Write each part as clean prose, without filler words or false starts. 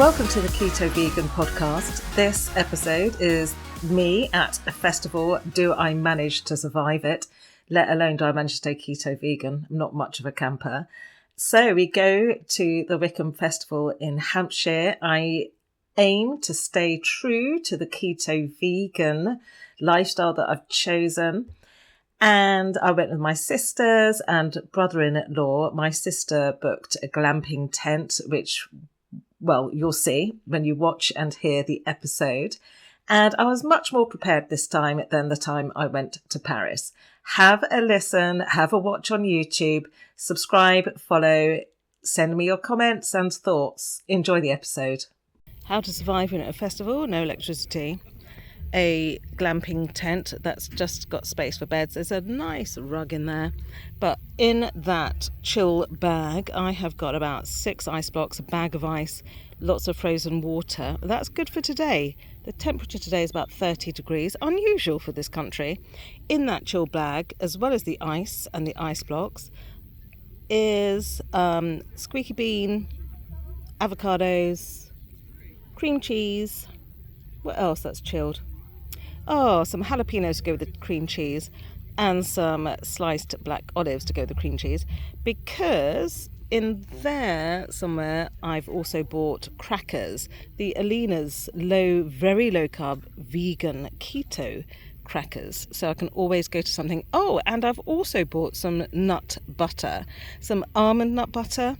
Welcome to the Keto Vegan podcast. This episode is me at a festival. Do I manage to survive it? Let alone do I manage to stay keto vegan? I'm not much of a camper. So we go to the Wickham Festival in Hampshire. I aim to stay true to the keto vegan lifestyle that I've chosen. And I went with my sisters and brother-in-law. My sister booked a glamping tent, which, well, you'll see when you watch and hear the episode. And I was much more prepared this time than the time I went to Paris. Have a listen, have a watch on YouTube, subscribe, follow, send me your comments and thoughts. Enjoy the episode. How to survive at a festival, no electricity. A glamping tent that's just got space for beds. There's a nice rug in there. But in that chill bag, I have got about 6 ice blocks, a bag of ice, lots of frozen water. That's good for today. The temperature today is about 30 degrees, unusual for this country. In that chill bag, as well as the ice and the ice blocks, is squeaky bean, avocados, cream cheese. What else that's chilled? Oh, some jalapenos to go with the cream cheese and some sliced black olives to go with the cream cheese, because in there somewhere I've also bought crackers, the Alina's very low carb vegan keto crackers, so I can always go to something. Oh, and I've also bought some nut butter, some almond nut butter.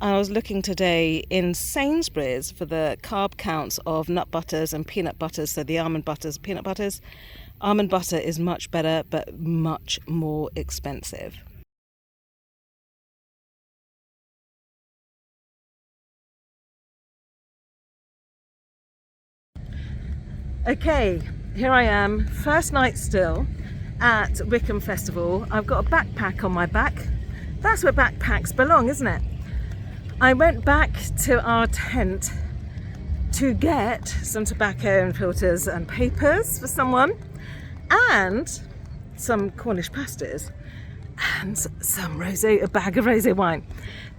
I was looking today in Sainsbury's for the carb counts of nut butters and peanut butters, so the almond butters, peanut butters. Almond butter is much better, but much more expensive. Okay, here I am, first night still at Wickham Festival. I've got a backpack on my back. That's where backpacks belong, isn't it? I went back to our tent to get some tobacco and filters and papers for someone, and some Cornish pasties, and a bag of rosé wine.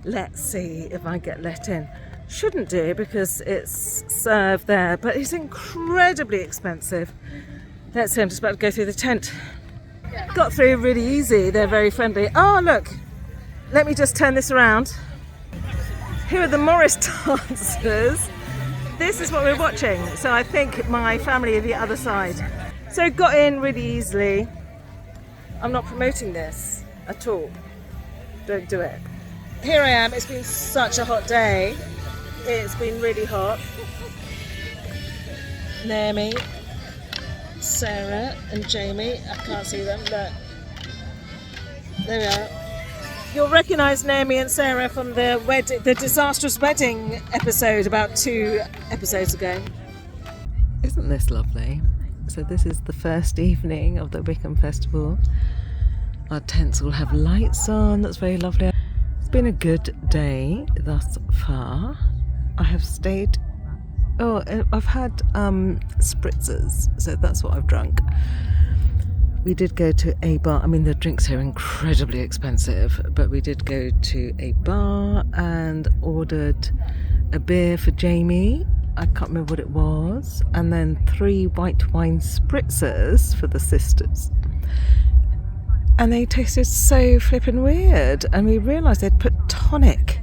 Let's see if I get let in. Shouldn't do because it's served there, but it's incredibly expensive. Let's see, I'm just about to go through the tent. Got through really easy, they're very friendly. Oh look, let me just turn this around. Here are the Morris dancers. This is what we're watching. So I think my family are the other side. So got in really easily. I'm not promoting this at all. Don't do it. Here I am. It's been such a hot day. It's been really hot. Naomi, Sarah and Jamie. I can't see them. Look. There we are. You'll recognise Naomi and Sarah from the disastrous wedding episode about 2 episodes ago. Isn't this lovely? So this is the first evening of the Wickham Festival. Our tents all have lights on. That's very lovely. It's been a good day thus far. I have stayed... Oh, I've had spritzers, so that's what I've drunk. We did go to a bar. I mean, the drinks here are incredibly expensive, but we did go to a bar and ordered a beer for Jamie. I can't remember what it was. And then 3 white wine spritzers for the sisters. And they tasted so flippin' weird. And we realised they'd put tonic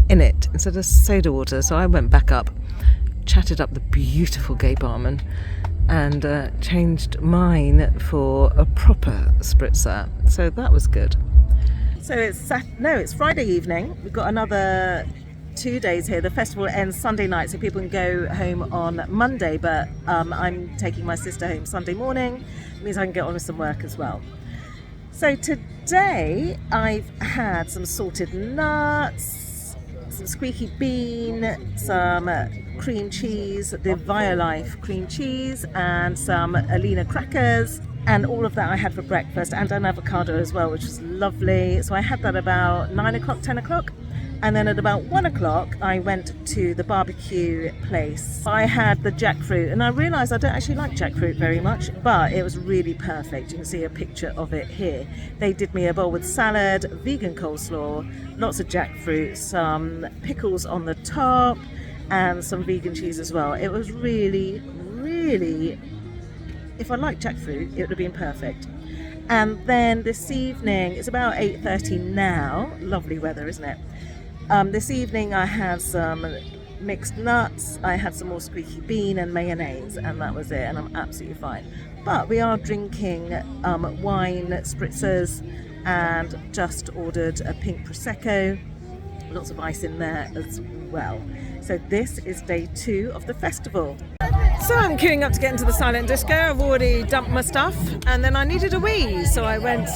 in it instead of soda water. So I went back up, chatted up the beautiful gay barman, and changed mine for a proper spritzer. So that was good. So it's Friday evening. We've got another 2 days here. The festival ends Sunday night, so people can go home on Monday, but I'm taking my sister home Sunday morning. It means I can get on with some work as well. So today I've had some salted nuts, some squeaky bean, some cream cheese, the Violife cream cheese, and some Alina crackers, and all of that I had for breakfast, and an avocado as well, which was lovely. So I had that about 9 o'clock, 10 o'clock. And then at about 1 o'clock, I went to the barbecue place. I had the jackfruit, and I realised I don't actually like jackfruit very much, but it was really perfect. You can see a picture of it here. They did me a bowl with salad, vegan coleslaw, lots of jackfruit, some pickles on the top, and some vegan cheese as well. It was really, really, if I liked jackfruit, it would have been perfect. And then this evening, it's about 8:30 now, lovely weather, isn't it? This evening I had some mixed nuts, I had some more squeaky bean and mayonnaise, and that was it, and I'm absolutely fine. But we are drinking wine spritzers, and just ordered a pink prosecco, lots of ice in there as well. So this is day 2 of the festival. So I'm queuing up to get into the silent disco. I've already dumped my stuff, and then I needed a wee, so I went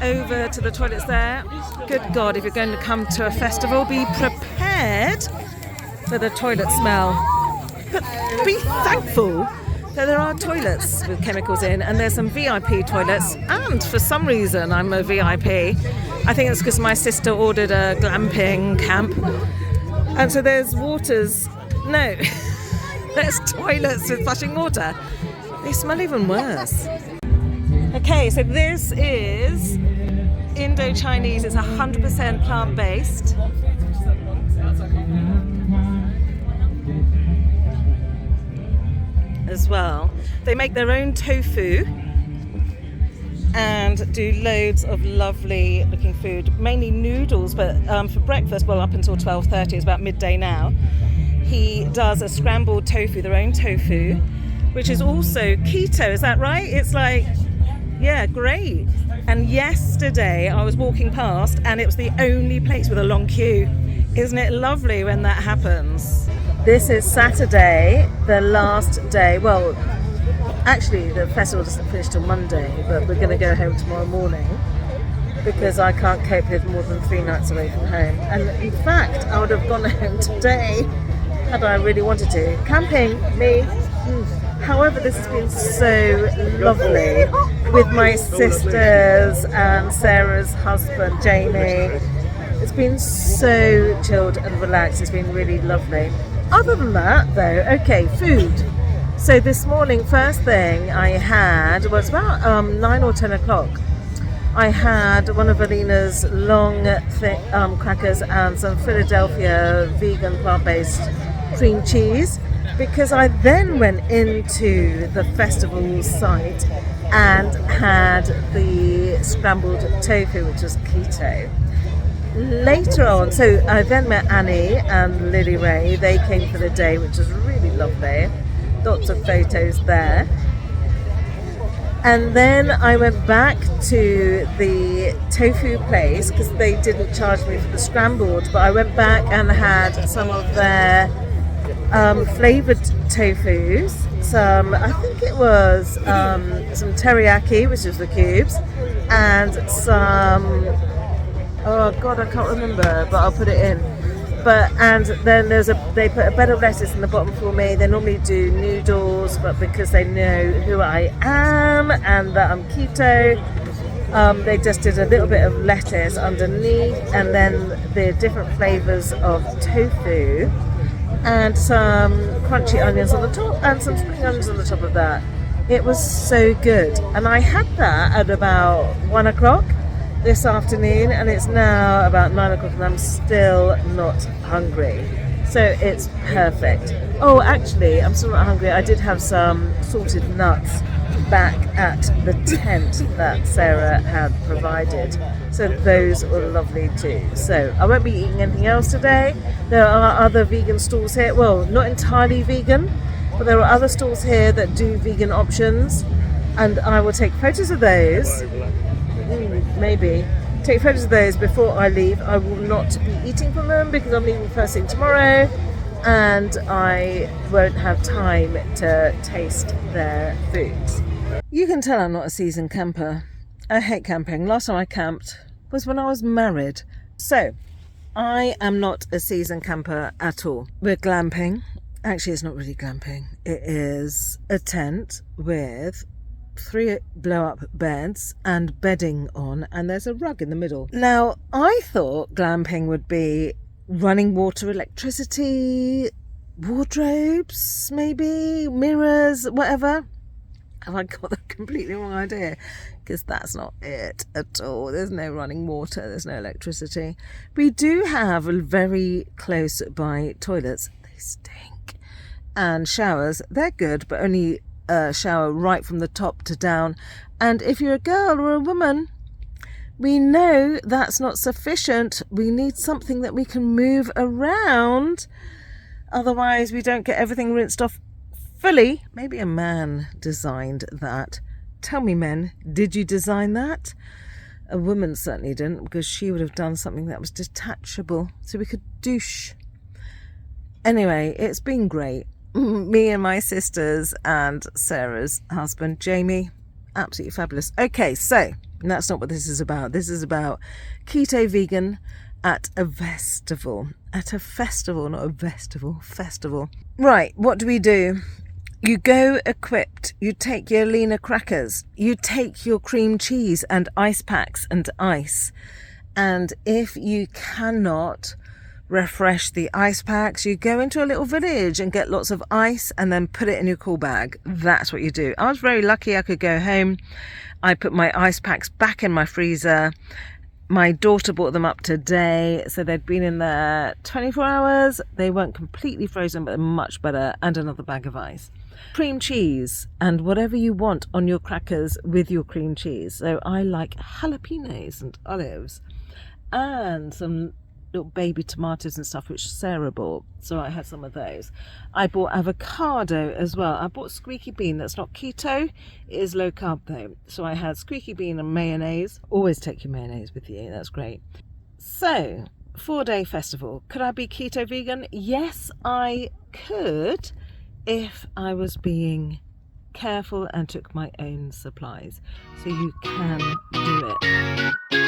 over to the toilets there. Good God, if you're going to come to a festival, be prepared for the toilet smell. But be thankful that there are toilets with chemicals in, and there's some VIP toilets, and for some reason I'm a VIP. I think it's because my sister ordered a glamping camp, and so there's waters. No, there's toilets with flushing water. They smell even worse. Okay, so this is Indo-Chinese. It's 100% plant-based. As well. They make their own tofu and do loads of lovely looking food, mainly noodles, but for breakfast, well, up until 12:30, it's about midday now, he does a scrambled tofu, their own tofu, which is also keto, is that right? It's like, yeah, great. And yesterday I was walking past and it was the only place with a long queue. Isn't it lovely when that happens? This is Saturday, the last day. Well, actually the festival doesn't finish till Monday, but we're going to go home tomorrow morning because I can't cope with more than 3 nights away from home. And in fact, I would have gone home today had I really wanted to. Camping, me. However, this has been so lovely with my sisters and Sarah's husband, Jamie. It's been so chilled and relaxed. It's been really lovely. Other than that, though, okay, food. So this morning, first thing I had was about 9 or 10 o'clock. I had one of Alina's long, thick crackers and some Philadelphia vegan plant-based cream cheese, because I then went into the festival site and had the scrambled tofu, which was keto. Later on, so I then met Annie and Lily Ray. They came for the day, which was really lovely. Lots of photos there. And then I went back to the tofu place because they didn't charge me for the scrambled, but I went back and had some of their flavoured tofus. Some, I think it was some teriyaki, which is the cubes, and some, oh God, I can't remember, but I'll put it in. And then they put a bed of lettuce in the bottom for me. They normally do noodles, but because they know who I am and that I'm keto, they just did a little bit of lettuce underneath, and then the different flavours of tofu, and some crunchy onions on the top, and some spring onions on the top of that. It was so good, and I had that at about 1 o'clock this afternoon, and it's now about 9 o'clock and I'm still not hungry, so it's perfect. Oh, actually, I'm still not hungry. I did have some salted nuts back at the tent that Sarah had provided, so those were lovely too. So I won't be eating anything else today. There are other vegan stalls here, well, not entirely vegan, but there are other stalls here that do vegan options, and I will take photos of those. Maybe take photos of those before I leave. I will not be eating from them because I'm leaving first thing tomorrow, and I won't have time to taste their foods. You can tell I'm not a seasoned camper. I hate camping. Last time I camped was when I was married. So I am not a seasoned camper at all. We're glamping. Actually, it's not really glamping. It is a tent with 3 blow-up beds and bedding on, and there's a rug in the middle. Now, I thought glamping would be running water, electricity, wardrobes, maybe, mirrors, whatever. And I got the completely wrong idea, because that's not it at all. There's no running water, there's no electricity. We do have very close by toilets. They stink. And showers, they're good, but only shower right from the top to down. And if you're a girl or a woman, we know that's not sufficient. We need something that we can move around. Otherwise, we don't get everything rinsed off fully. Maybe a man designed that. Tell me, men, did you design that? A woman certainly didn't, because she would have done something that was detachable so we could douche. Anyway, it's been great. Me and my sisters and Sarah's husband, Jamie, absolutely fabulous. Okay, so that's not what this is about. This is about keto vegan at a festival. At a festival, not a festival, festival. Right, what do? You go equipped. You take your leaner crackers. You take your cream cheese and ice packs and ice. And if you cannot refresh the ice packs, you go into a little village and get lots of ice and then put it in your cool bag. That's what you do. I was very lucky I could go home. I put my ice packs back in my freezer. My daughter brought them up today, so they'd been in there 24 hours. They weren't completely frozen, but much better. And another bag of ice. Cream cheese and whatever you want on your crackers with your cream cheese. So I like jalapenos and olives and some little baby tomatoes and stuff, which Sarah bought, so I had some of those. I bought avocado as well. I bought squeaky bean. That's not keto, it is low carb though. So I had squeaky bean and mayonnaise. Always take your mayonnaise with you, that's great. So 4-day festival. Could I be keto vegan? Yes, I could, if I was being careful and took my own supplies. So you can do it.